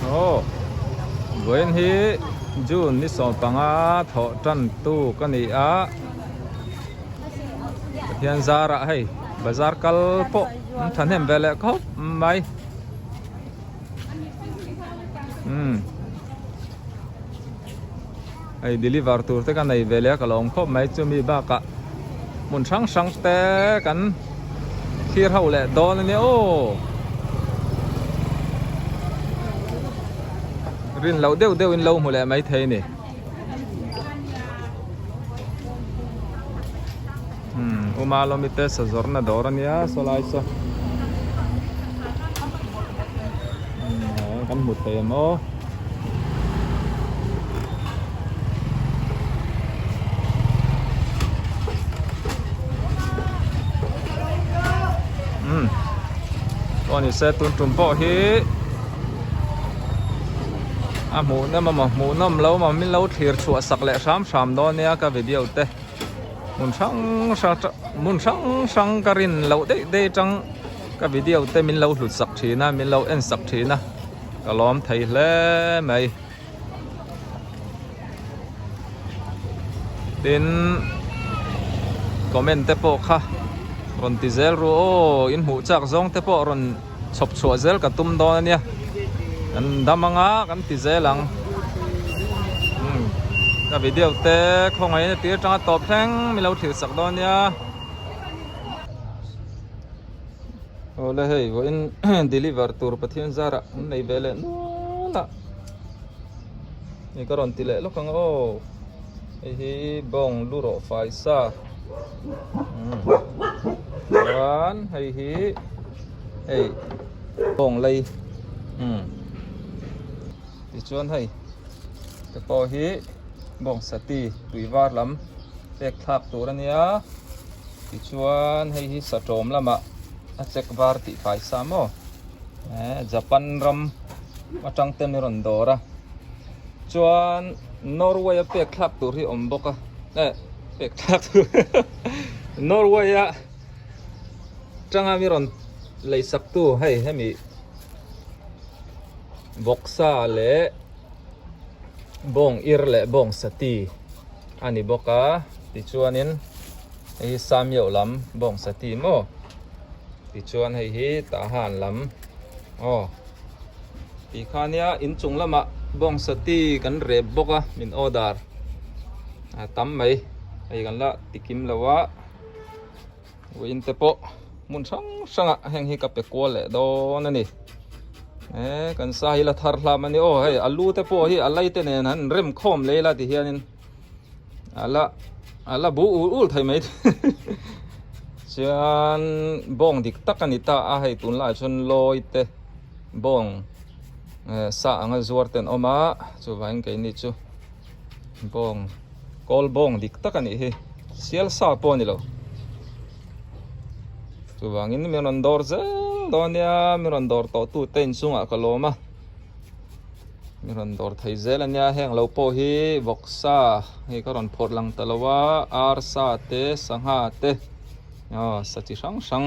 ô Gwen hi June ni so panga tho tran tu kani a hian zara hay bazar kal po than hem vele khop mai ai deliver tur te kan nei vele ka lom khop mai chumi ba ka mun sang sang te kan khir hau le don ni o rin lâu đều đều in lâu một lẽ mấy thế này umalo mite sa zorna dorania solaiso kan một thế mo con này sẽ tuân trùm bỏ hi mũ nằm lâu mà mình lâu thiệt chùa sặc lẹ sám đó nè cái video te muốn sang cái rin lâu đấy trong cái video te mình lâu lụt sặc thì na mình lâu en sặc thì na cái lom thấy lẽ mày tin comment te po kha ron tizel ro in hu chak zong te po ron chop chua zel ka tum đó nè kan damanga kan tize lang cái video te không ai tía trang top thang mi lâu thiệt sặc đó nha ole hey wo in deliver tour pathian zara nei vele no la ni karon tile lo kang o hi bong lu ro fai sa wan hi bong lei thì chuan hay cái po hi bong sati tui var lam tek thak tur ania thì chuan hi satom lama a check var ti fai samo Japan ram matang tem ni ron dora chuan Norway pek thak tur hi om boka pek thak tur Norway a changa mi ron lei sak tu hay hemi boksa le bong ir le bong sati ani boka ti chuanin hi samyo lam bong sati mo ti chuan hi ta han lam ti khania in chung lama bong sati kan re boka min order tam mai ai kan la tikim lawa win te po mun sanga heng hi ka pe ko le do na ni kan sa hi la thar hlam ani hey alu te po hi alai te nen han rem khom leila ti hianin ala bu ul thai mai chuan bong dik takani ta a hei tun la chon loi te bong sa anga zuar ten oma chu wain ke ni chu bong kol bong dik takani hi sial sa po ni lo chu wangin menon dor ze donia miron dor to tu ten sunga kaloma miron dor thai zel ania heng lo po hi boksa hi karon phot lang talawa ar sa te sangha te sachi sang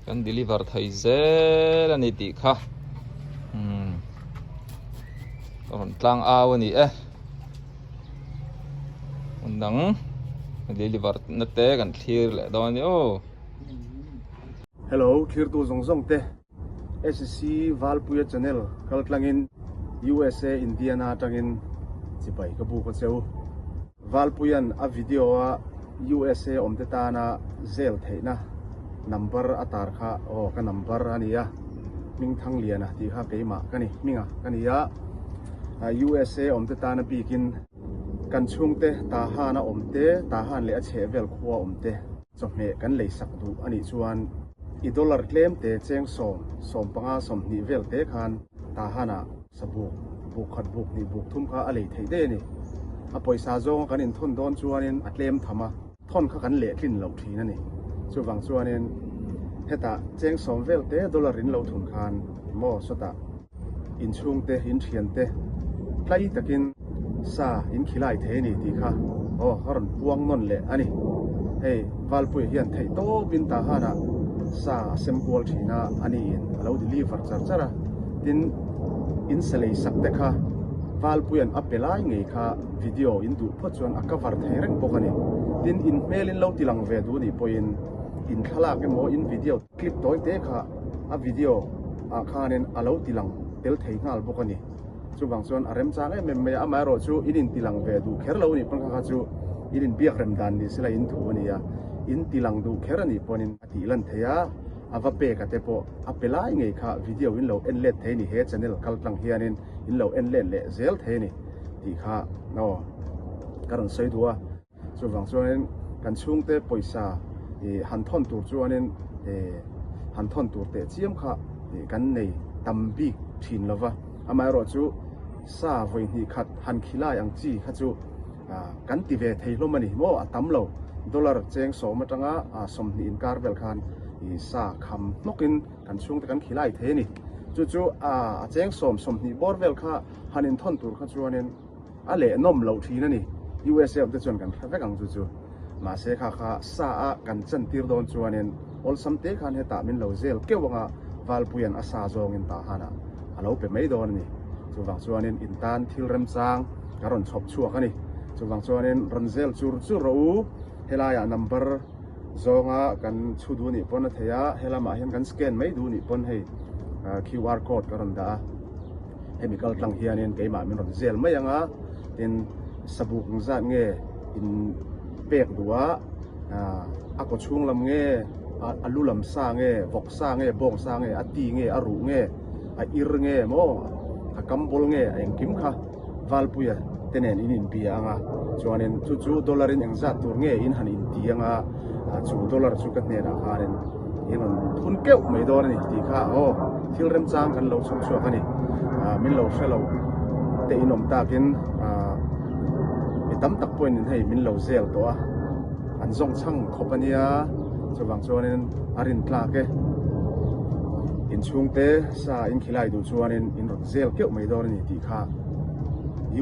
kan deliver thai zel ani ti kha karon tlang awani undang deliver na te kan thlir le doni Hello, thir tu zong zong te SC Valpuya channel kal tlangin USA Indiana tangin chipai ka bu ko cheu Valpuyan a video a USA omte ta na zel theina number atar kha ka number ania ming thang liana ti kha keima kani minga kania USA omte ta na bikin kan chungte ta hana omte ta han le a chevel khuwa omte chome kan lei sak du ani chuan $1 claim te cheng som panga som ni vel te khan ta hana sabu bu khat buk ni buk thum kha alei thei de ni a poisa zong kan in thon don chuanin a claim thama thon kha kan le thlin lo thi na ni chuwang chuanin heta cheng som vel te dollar in lo thun khan mo sota in chung te in thian te plai takin sa in khilai the ni ti kha haron puang non le ani hey Valpui hian thei to bin ta hana sa sembol thina ani in alo deliver char chara tin in selei sak te kha valpuyan apelai ngei kha video in du pho chuan a cover thei reng bokani tin in mail in lo tilang ve du ni poin in thalak emo in video clip toy te kha a video a khanen alo tilang tel thei ngal bokani chu bang chuan a rem chang em me amai ro chu in tilang ve du kher lo ni pang kha chu in biak rem dan ni sila in thu ani ya in tilang du kher ani ponin ati lan theya ava pe ka te po apelai ngei kha video in lo en let thei ni he channel kal tlang hianin in lo en let le zel thei ni ti kha no karon sei duwa chu bang chuan kan chung te poisa e han thon tur chuanin e han thon tur te chiam kha kan nei tambi thin lova amai ro chu sa voi ni khat han khilai ang chi kha chu kan ti ve thei hlom ani mo atam lo dollar cheng so ma tanga som ni in karbel khan i sa kham nokin kan chung te kan khilai the ni chu chu cheng som ni borvel kha hanin thon tur kha chuanin ale nom lo thina ni USA te chuan kan thave kang chu chu ma se kha sa a kan chan tir don chuanin ol sam te khan he ta min lo zel kewanga valpuyan asa zong in ta hana alo pe mai don ni chu wang chuanin in tan thil rem chang karon chhop chuak ani chu wang chuanin ranzel chur chu ro helaya number zonga kan chudu ni pon theya helama hian kan scan mai du ni pon hei QR code karon da chemical tlang hianin keima min ron zel mai anga tin sabuk zat nge in pek duwa ako chung lam nge alu lam sa nge vok sa nge bong sa nge ati nge aru nge a ir nge mo a kambol nge eng kim kha valpuya tenen in pia anga chuanin chu dollar in engzat tur nge in han in ti anga chu dollar chu ka ne ra harin inon thun keu mai dor ni ti kha o thil rem chang kan lo chung chu ka ni min lo shelo te inom takin tam tak point in hei min lo zel to a an zong chang khopania chuwang chuanin arin tla ke in chung te sa in khilai du chuanin in ron zel keu mai dor ni ti kha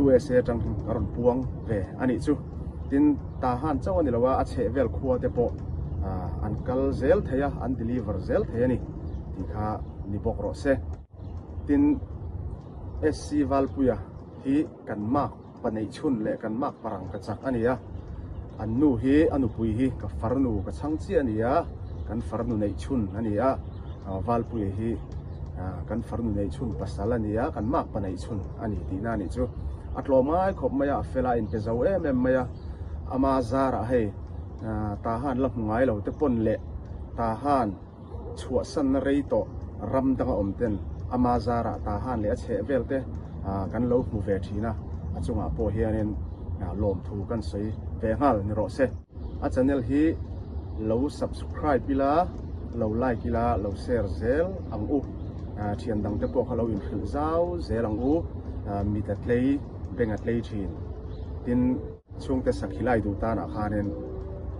USA tang karon puang ve ani chu tin ta han chawani lawa a che vel khuwa te po an kal zel theya an deliver zel theya ni ti kha ni bok ro se tin SC valpuya hi kan ma panei chun le kan mak parang ka chak ania an nu hi anu pui hi ka farnu ka changchi ania kan farnu nei chun ania valpui hi kan farnu nei chun pasal ania kan mak panei chun ani ti na ni chu atlo mai khop maya fela in pe zo em maya ama zara hei ta han la ngai lo te pon le ta han chua san na rei to ram danga om ten ama zara ta han le che vel te kan lo mu ve thina achunga po hianin lom thu kan sei ve ngal ni ro se a channel hi lo subscribe bila lo like ila lo share zel ang u thian dang te po khalo in khil zau zel ang u mi ta tlei benga tlei thin tin chung te sakhilai du ta na khanen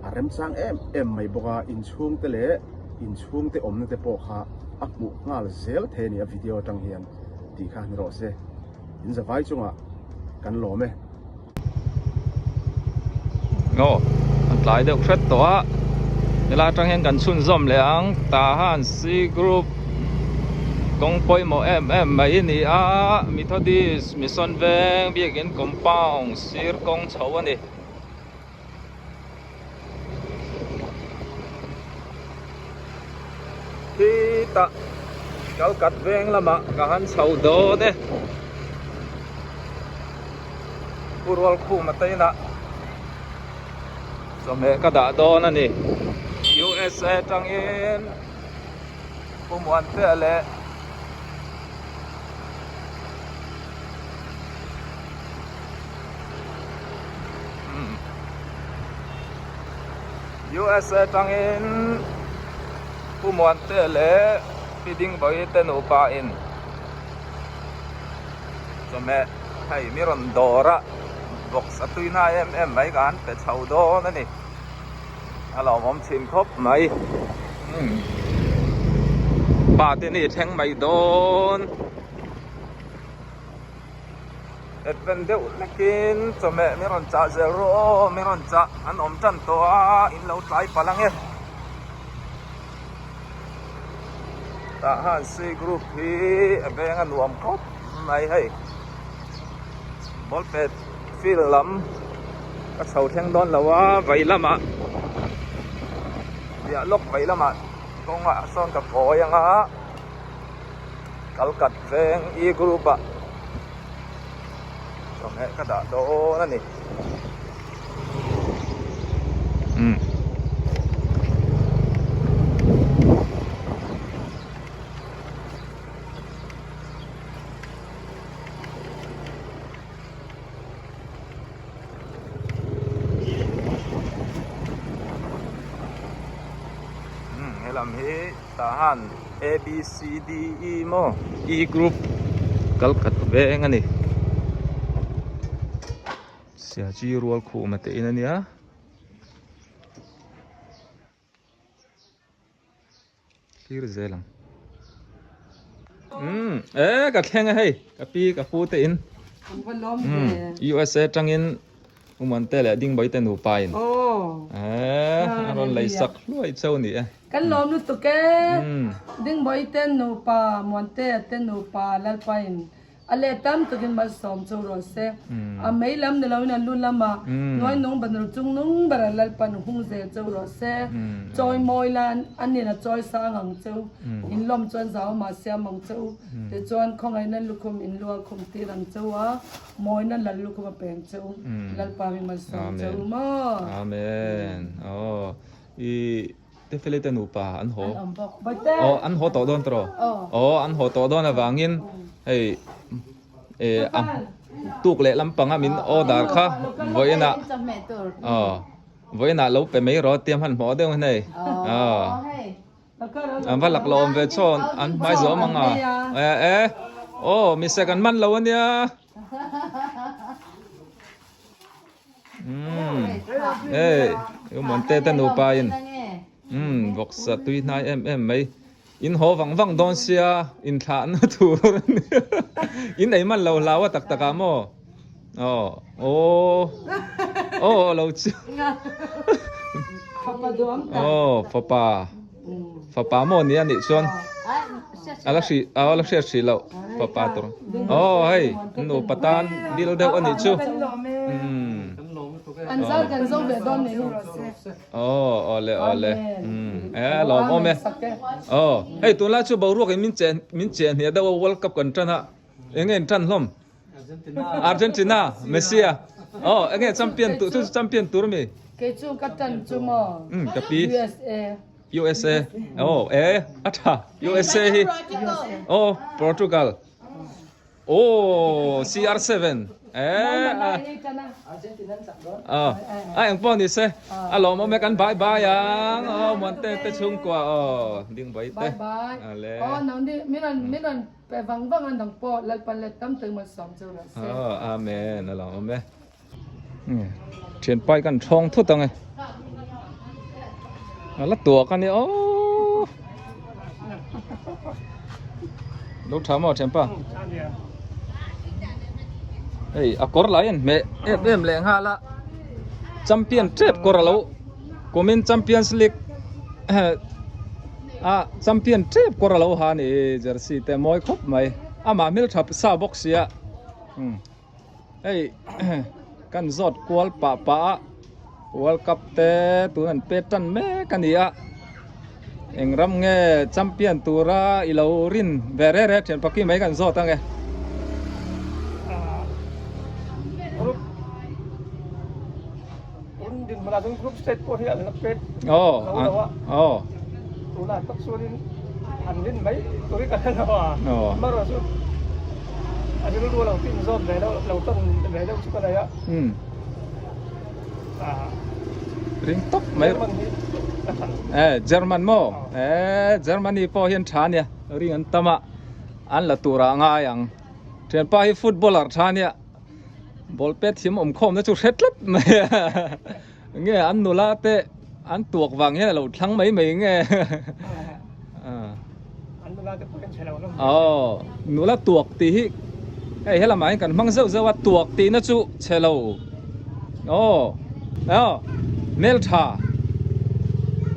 arem chang em mai boka in chung te le in chung te om te po kha akmu ngal zel the ni a video tang hian ti kha ni ro se in za vai chunga kan lo me ngo an tlai deuh hret to a ela tang hian kan chun zom leang ta han C group kong poi mo mai ni a Methodist mission veng biakin compound sir kong chho ani ti ta kal kat veng lama ka han chho do de purwal khu matai na me ka da don ani USA tang in pumuan te ale USA tang in pumuan te ale piding boy te no pa in me hai miron dora box atui na em mai kan pe chau do na ni alo mom chim khop mai ba te ni theng mai don et ben deu nakin chome miron cha zero miron cha an om chan to a in lo tlai palang e ta han C group hi venga nuam khop mai hei bol pet fil lam ka chho theng don lawa vai lama ya lok vai lama konga son ka poyanga kalkat veng E group a chong he ka da do na ni làm hi tahan A B C D E mo E group kalkat ve ngani sia chi rual khu mate inania clear zelang ka thenga hei ka pi ka pu te in USA tangin umante le ding bai te nu pain ron lai sak loi chau ni kan lom nu to ke ding boy ten no pa monte ten no pa lal pain ale tam to gen mal som cho ro se a mei lam ne lawina lu lama noi nong ban ru chung nong bar lal pan hung ze cho ro se choi moi lan an ni na choi sa ngang cho in lom chon zao ma sia mang cho te chon khong ai nan lu khum in lu khum ti ram cho wa moi nan lal lu khum pen cho lal pa mi mal som cho mo amen i te fele te nu pa an ho boy te an ho to don tro an ho to don awangin hei am tuk le lampanga min order kha voina voina lo pe mei ro tiam han mo de nei am va lak lom ve chon an mai zo manga mi second man lo ania mon te te nu pa in vok sa tui nai mai in ho wang wang don sia in tha na tu in ei man lo lawa tak taka mo lo chi papa mo ni ani chon alaxi lo papa tur hei nu patan dil de ani chu an zal kan zo be don ne ro se ole lo mo me hei tu la chu bo ru ke min chen ne da world cup kan tana engen tan lom Argentina Messi engen champion tur mi ke chu ka tan chu mo ka pi USA ata USA Portugal CR7 anh po ni se alo mo me kan bye bye yang mon te chung kwa ding bai te ale nang di miran pe wang wang an dang po lal pan le tam te ma som chu ra se amen alo me chen pai kan chong thu tang ai la tua kan ni lúc thám mò chen pa akor lain me em leng ha la champion trip koralo komen champions league champion trip koralo ha ni jersey te moi khop mai ama mil thap sa box ya kan zot kwal pa world cup te tuan petan me kania engram nge champion tura ilaurin verere chen paki mai kan zot ange Maladong group state po hiya na pet. Tula tak surin handin bay turi ka na wa. Maro so. Adi lu lang tin zone dai law tan dai law su kana ya. Ring top mai. German mo. Germany po hian than ya. Ring an tama an la tura nga yang. Thian pa hi footballer than ya. Ball pet thim khom na chu retlat mai. Nghe ăn nô la tệ ăn tuộc vàng nghe là lẩu thắng mấy nghe nô la tuộc tí hay là máy cần mang dâu dâu tuộc tí nó chú chè lẩu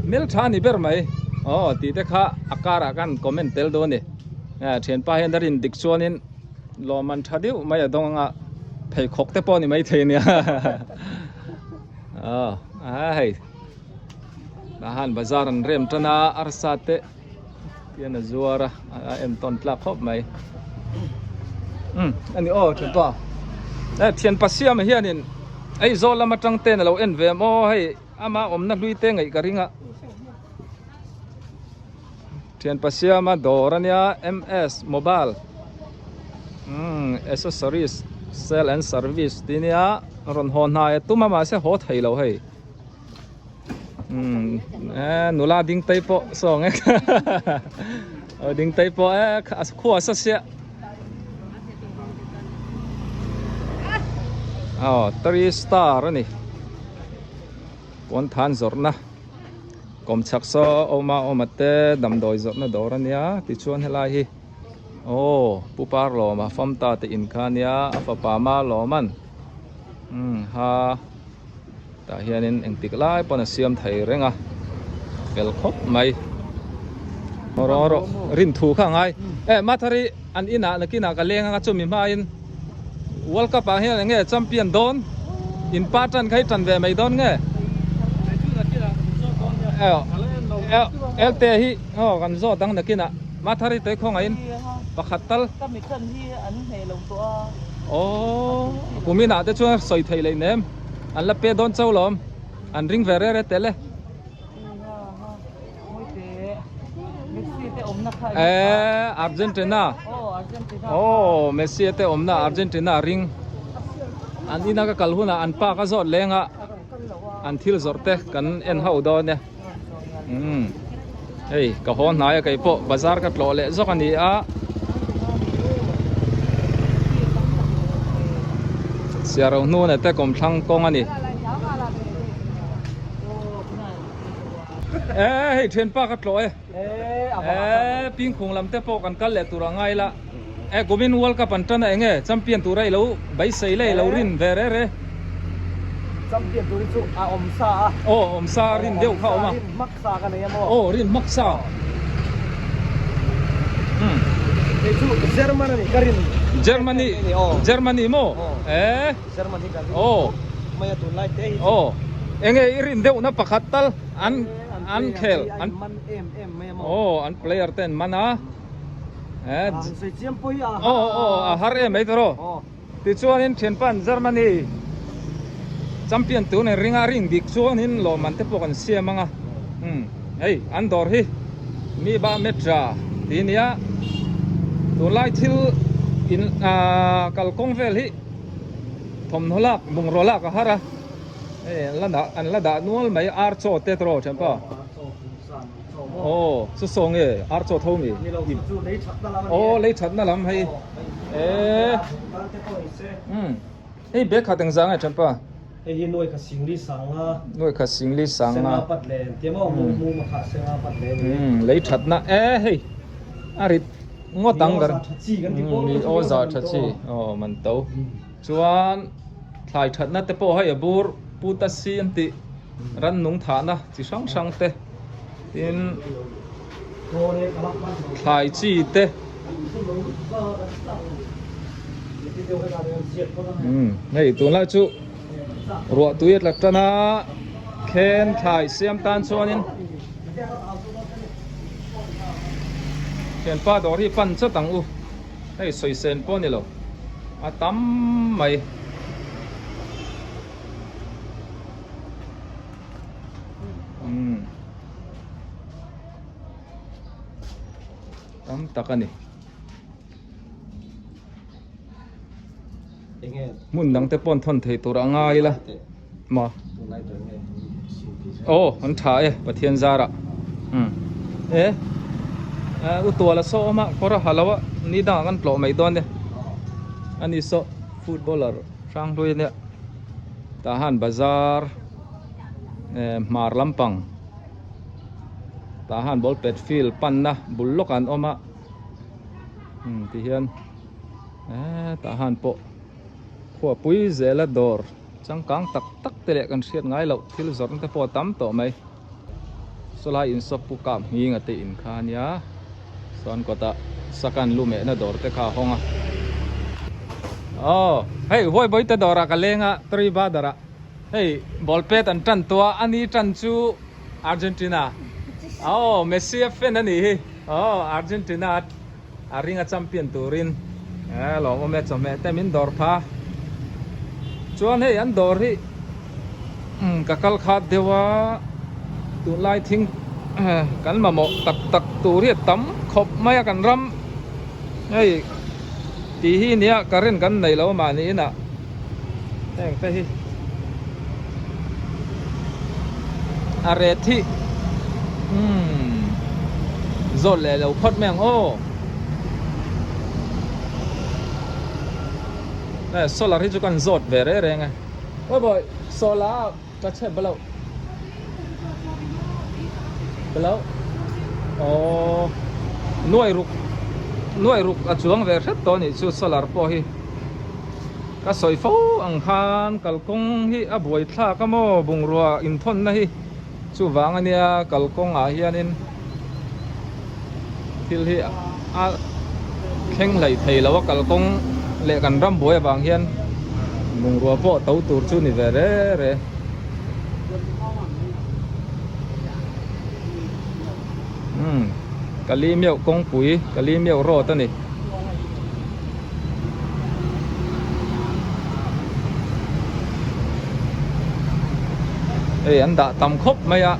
melta ni ber mai oh ti te kha akara kan comment tel do ni thian pa hian darin dik chuanin loman thadiu mai adonga phei khok te pawh ni mai thei nia ai dahan bazar an rem tana arsate tiana zuara em ton tla khop mai ani thian pa thian pasia ma hianin ai zo lama tang ten lo en ve mo hei ama omna hlui te ngai ka ringa thian pasia ma dorania ms mobile accessories sell and service tinia ron hon na tuma ma se ho thei lo hei nula ding tai po song ding tai po khua sa sia 3 starนี่คนทานจดนะกรมชักโซออกมาเตะดำโดยจดนะดอรันยาติชวนให้ไล่ผู้ปาร์ลมาฟัมตาติอินคานียอาฟปามาลมันฮะแต่เฮียนินเองติกไล่ปนเสียมไทยเร่งเกลคบไม่รอรินถูกข้างไงมาทารีอันอินะนักกินากะเลี้ยงจุ่มมีมาอินWorld Cup à hiện nghe champion don in patan khai tan về mày don nghe LT hi kan zo dang na kina mathari te khong ain pakhatal kamikan hi an he lo to kumina te chu soi thei le nem an la pe don chau lom an ring ve re te le Messi te omna kha Argentina Messi te omna Argentina ring an ina ka kalhuna an pa ka zot lenga an thil zorte kan en hau do ne hey ka hon na ya kai po bazar ka tlo le zo kani a siaro nu ne te kom thang kong ani hey thian pa ka tlo ping khung lam te po kan kal le tura ngai la gomin world cup an tana enge champion turai lo bai sei le lo rin ve re champion tu chu omsa omsa rin deu kha oma maksa ka nei mo rin maksa chu Germany karin Germany mo Germany ka maya tu lai te enge irin deu na pakhatal an khel an man maya mo an player ten mana sei chiam poi har mai tro ti chuanin thian pan Germany champion tu ne ringa ring dik chuanin lo man te pokan siamanga hey an dor hi mi ba metra tinia tu lai thil in kalkong vel hi thom nolak bung rola ka hara an la da nual mai ar cho te tro champa su song ar cho thomi lấy thật na lam hay hey be kha teng zang champa hi noi ka singli sang la pat le temo mu ma kha senga pat le lấy thật na hey arit ngo tang gar mi o za thachi man to chuan thlai that na te po hay abur puta si anti ran nung tha na chi sang te tin thlai chi te nei tu la chu ro tuiet lak tana khen thlai siam tan chuanin khen pa dor hi pan cha tang u hei soi sen po ni lo a tam mai tam takani mun nang te pon thon thei tur angai la ma an tha pathian zara u tua la so ma kora halawa ni da kan plo mai don ne ani so footballer sang roi ne tahan bazar mar lampang tahan ball pet field panna bullokan oma ti hian tahan po khua pui zela dor changkang tak tele kan hriat ngai lo thil zor te po tam to mai solai in sop pu kam hi nga te in kha nia son ko ta sakan lu me na dor te kha honga oh hey hoi boi te dora ka lenga 3 ba dara hey ball pet an tan tua ani tan chu Argentina oh Messi fan ani oh Argentina aringa champion turin lo mo me chome te min dor pha chuan hey an dor hi ka kal khat dewa tu lai thing kan ma mo tak tak tu ri tam khop mai kan ram hey ti hi nia karen kan nei lo ma ni na teng te hi are thi zot le lo phot meng o nè solar hi chu kan zot ve re re nga oi boy solar ka che balo oh nuôi rục ở chuông về rất to này chu solar po hi ka soi fo ang khan kal kong hi a boi thla ka mo bung ruwa in thon na hi chu wang ania kal kong a hianin thil hi a kheng lai thei lo kal kong le kan ram boi wang hian bung ruwa po tau tur chu ni ve re kali miêu kong pui kali miêu ro ta ni anh đã tầm khóc mày ạ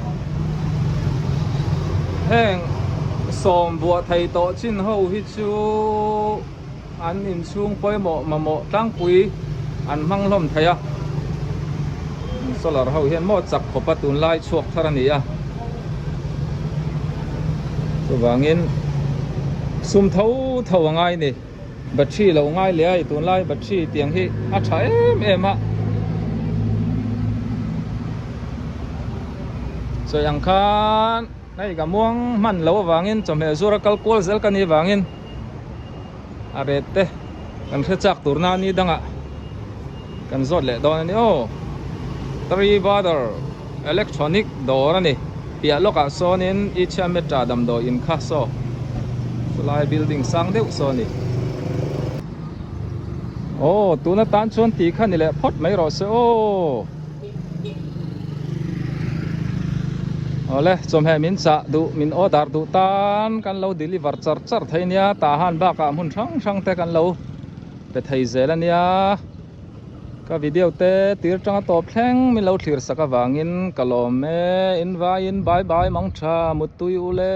hèn xóm bùa thầy tổ chín hậu hít chú anh in xuống bơi mộ trăng quý anh mang lom thầy à sau là hậu hiện một chặt khóc bắt tuôn lai chuộc thà nỉ à rồi vàng in sum thâu ngay nè bật chi lâu ngay lẽ tuôn lai bật chi tiếng hi trái em ạ so yang khan nai ga muang man lo wangin chome zura kalkol zel kani wangin arete kan khachak turna ni danga kan zot le don ni o three brother electronic door ani pia loka sonin icha metra dam do in kha so lai building sang deuh so ni oh tuna tan chon ti khan ni le phot mai ro se o ole chom he min cha du min order du tan kan lo deliver char thai nia ta han ba ka mun thang te kan lo pe thai zel ania ka video te tir tanga top thleng min lo thlir saka wangin kalom me in va in bye bye mong tha mutui ule